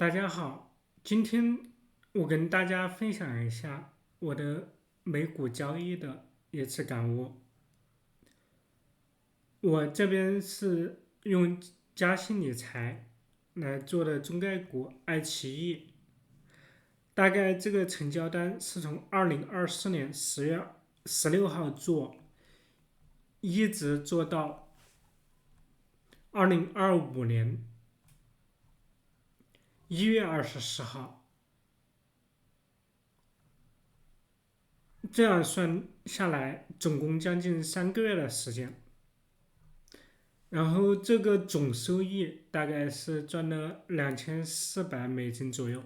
大家好，今天我跟大家分享一下我的美股交易的一次感悟。我这边是用嘉兴理财来做的中概股爱奇艺，大概这个成交单是从2024年10月16号做，一直做到2025年1月24号。这样算下来，总共将近3个月的时间。然后这个总收益大概是赚了$2400左右。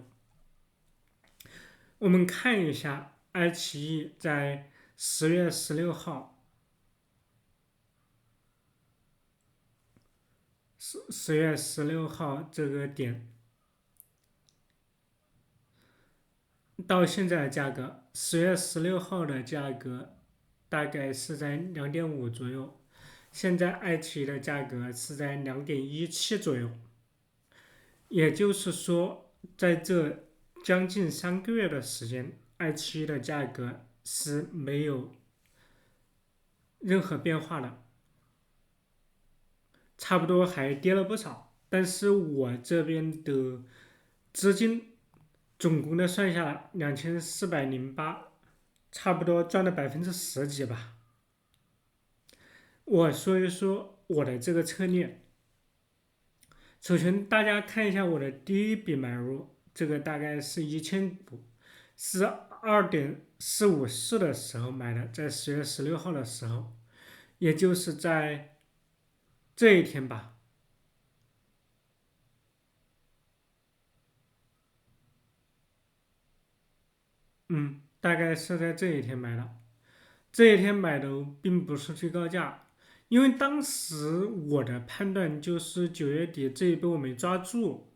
我们看一下爱奇艺在10月16号，10月16号这个点到现在的价格，10月16号的价格大概是在2.5左右，现在爱奇艺的价格是在2.17左右。也就是说，在这将近3个月的时间，爱奇艺的价格是没有任何变化的，差不多还跌了不少。但是我这边的资金总共的算下来2408，差不多赚了10%几吧。我说一说我的这个策略。首先，大家看一下我的第一笔买入，这个大概是1000股，是2.454的时候买的，在10月16号的时候，也就是在这一天吧。大概是在这一天买的。这一天买的并不是最高价，因为当时我的判断就是9月底这一波我没抓住。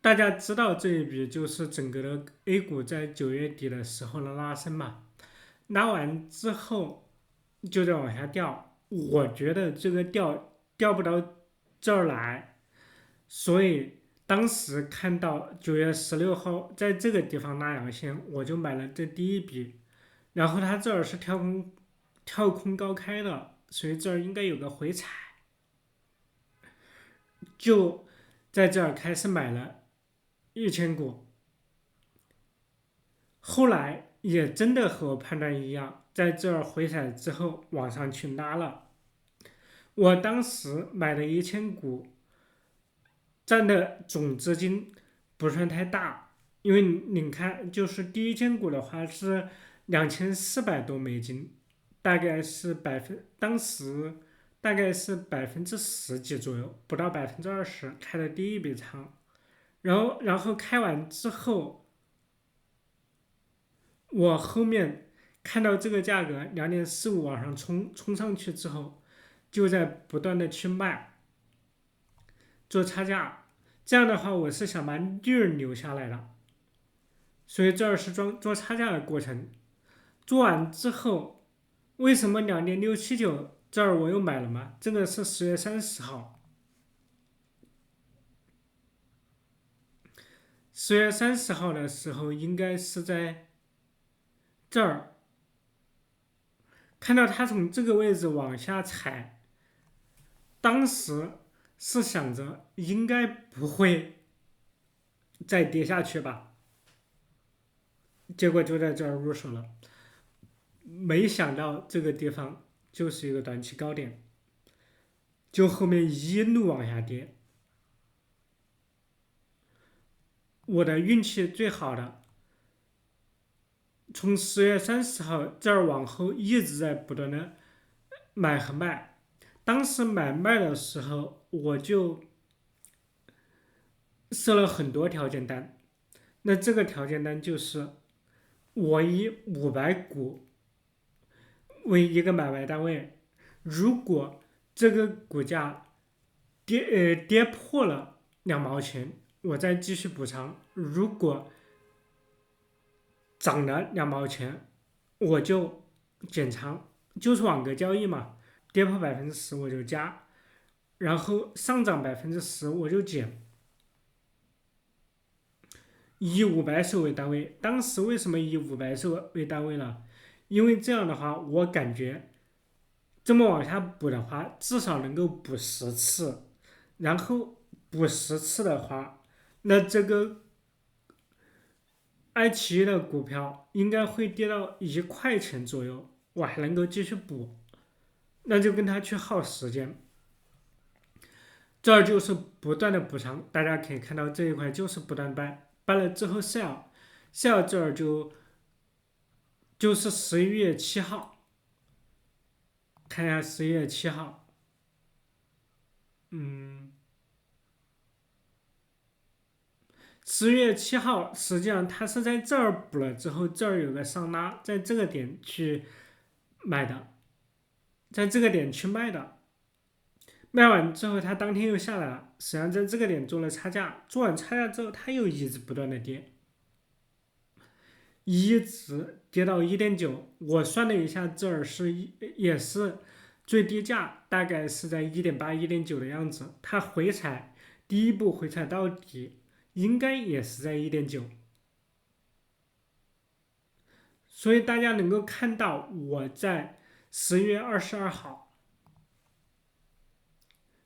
大家知道这一笔就是整个的 A 股在9月底的时候的拉升嘛，拉完之后就在往下掉，我觉得这个掉不到这儿来，所以当时看到9月16号在这个地方拉阳线，我就买了这第一笔。然后它这儿是跳空高开的，所以这儿应该有个回踩，就在这儿开始买了1000股。后来也真的和我判断一样，在这儿回踩之后往上去拉了。我当时买的1000股占的总资金不算太大，因为你看，就是第一千股的话是$2400多，大概是当时大概是10%几左右，不到20%，开的第一笔仓。然后开完之后，我后面看到这个价格2.45往上冲上去之后，就在不断的去卖，做差价。这样的话，我是想把利润留下来的，所以这儿是做差价的过程。做完之后，为什么2.679这儿我又买了吗？这个是10月30号，10月30号的时候应该是在这儿看到它从这个位置往下踩，当时是想着应该不会再跌下去吧，结果就在这儿入手了，没想到这个地方就是一个短期高点，就后面一路往下跌。我的运气最好的，从10月30号这儿往后一直在不断的买和卖。当时买卖的时候，我就设了很多条件单。那这个条件单就是我以500股为一个买卖单位，如果这个股价跌破了2毛钱，我再继续补仓；如果涨了2毛钱，我就减仓，就是网格交易嘛，跌破10%我就加，然后上涨10%我就减。以500手为单位。当时为什么以500手为单位呢？因为这样的话，我感觉这么往下补的话，至少能够补10次。然后补10次的话，那这个爱奇艺的股票应该会跌到1块钱左右，我还能够继续补，那就跟他去耗时间。这儿就是不断的补仓，大家可以看到这一块就是不断掰了之后 sell 这儿就是11月7号，看一下11月7号，嗯，10月7号实际上它是在这儿补了之后，这儿有个上拉，在这个点去买的，在这个点去卖的，卖完之后它当天又下来了，实际上在这个点做了差价，做完差价之后它又一直不断的跌。一直跌到1.9，我算了一下，这儿也是最低价，大概是在1.8、1.9的样子。它回踩第一步回踩到底，应该也是在1.9。所以大家能够看到，我在10月22号，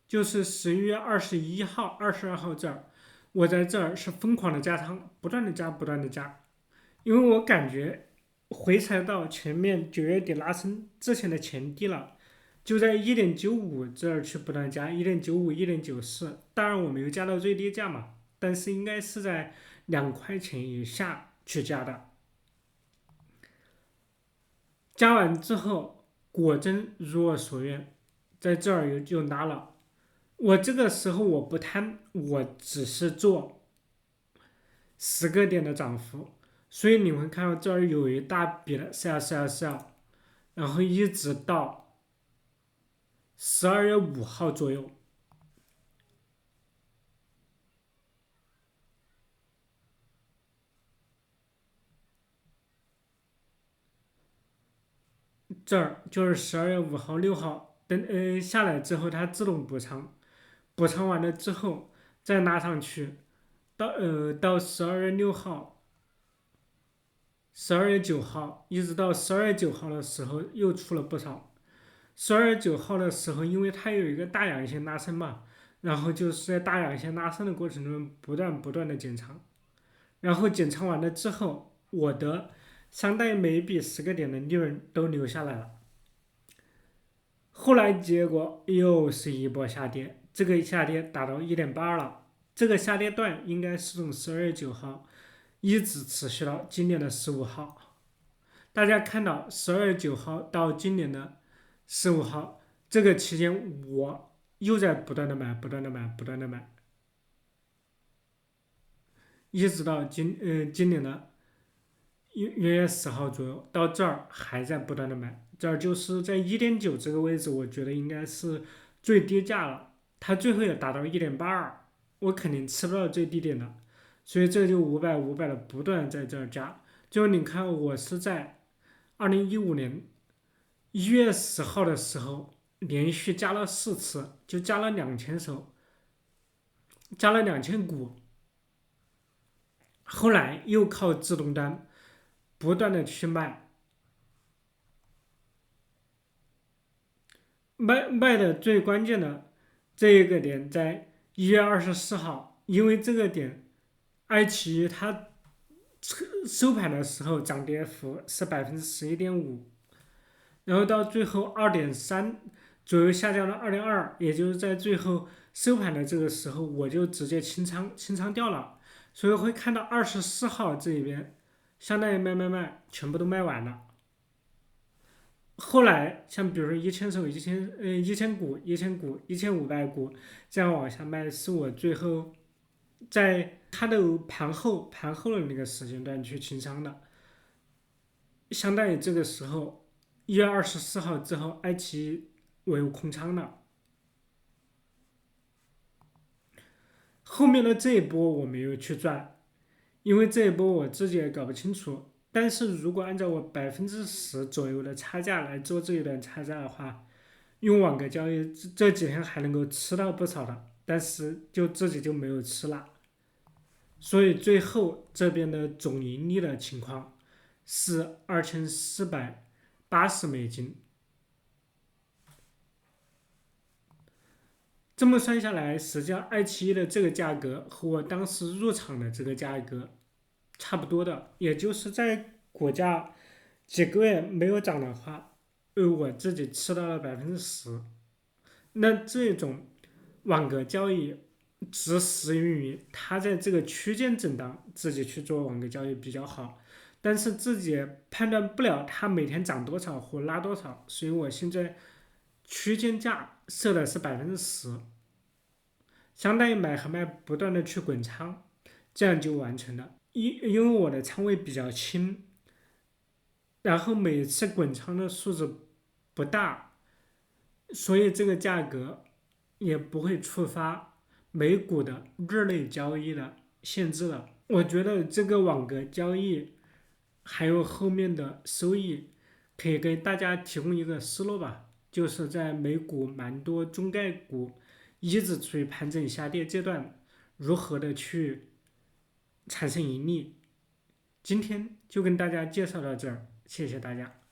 就是11月21号、22号这儿，我在这儿是疯狂的加仓，不断的加，不断的加。因为我感觉回踩到前面9月底拉升之前的前低了，就在1.95这儿去不断加1.95、1.94，当然我没有加到最低价嘛，但是应该是在2块钱以下去加的。加完之后，果真如我所愿，在这儿就拉了。我这个时候我不贪，我只是做10个点的涨幅。所以你会看到这儿有一大笔的 sell，然后一直到12月5号左右，这儿就是12月5号、6号，等下来之后它自动补仓，补仓完了之后再拉上去，到12月6号、12月9号，一直到12月9号的时候又出了不少。12月9号的时候，因为它有一个大阳线拉升嘛，然后就是在大阳线拉升的过程中不断的减仓，然后减仓完了之后，我的相当于每笔10个点的利润都留下来了。后来结果又是一波下跌，这个下跌达到1.82了，这个下跌段应该是从12月9号一直持续到今年的15号。大家看到12月9号到今年的15号这个期间，我又在不断的买，不断的买，不断的买，一直到今年的1月10号左右，到这儿还在不断的买，这儿就是在1.9这个位置，我觉得应该是最低价了。它最后也达到1.82，我肯定吃不到最低点的，所以这就500的不断在这儿加。就你看，我是在2015年1月10号的时候连续加了4次，就加了2000手，加了2000股，后来又靠自动单不断的去卖的最关键的这一个点在1月24号，因为这个点爱奇艺它收盘的时候涨跌幅是11.5%，然后到最后2.3左右下降到2.2，也就是在最后收盘的这个时候，我就直接清仓掉了，所以会看到24号这边相当于卖，全部都卖完了。后来像比如说1000手、1000股、1500股这样往下卖，是我最后在它的盘后的那个时间段去清仓的，相当于这个时候1月24号之后，爱奇艺我有空仓了，后面的这一波我没有去赚，因为这一波我自己也搞不清楚。但是如果按照我10%左右的差价来做这一段差价的话，用网格交易这几天还能够吃到不少的，但是就自己就没有吃了。所以最后这边的总盈利的情况是$2480。这么算下来，实际上爱奇艺的这个价格和我当时入场的这个价格差不多的，也就是在股价几个月没有涨的话，我自己吃到了10%。那这种网格交易只适用于它在这个区间震荡，自己去做网格交易比较好。但是自己判断不了它每天涨多少或拉多少，所以我现在区间价设的是10%，相当于买和卖不断的去滚仓，这样就完成了。因为我的仓位比较轻，然后每次滚仓的数字不大，所以这个价格也不会触发美股的日内交易的限制了。我觉得这个网格交易还有后面的收益，可以给大家提供一个思路吧，就是在美股蛮多中概股一直处于盘整下跌阶段，如何的去产生盈利。今天就跟大家介绍到这儿，谢谢大家。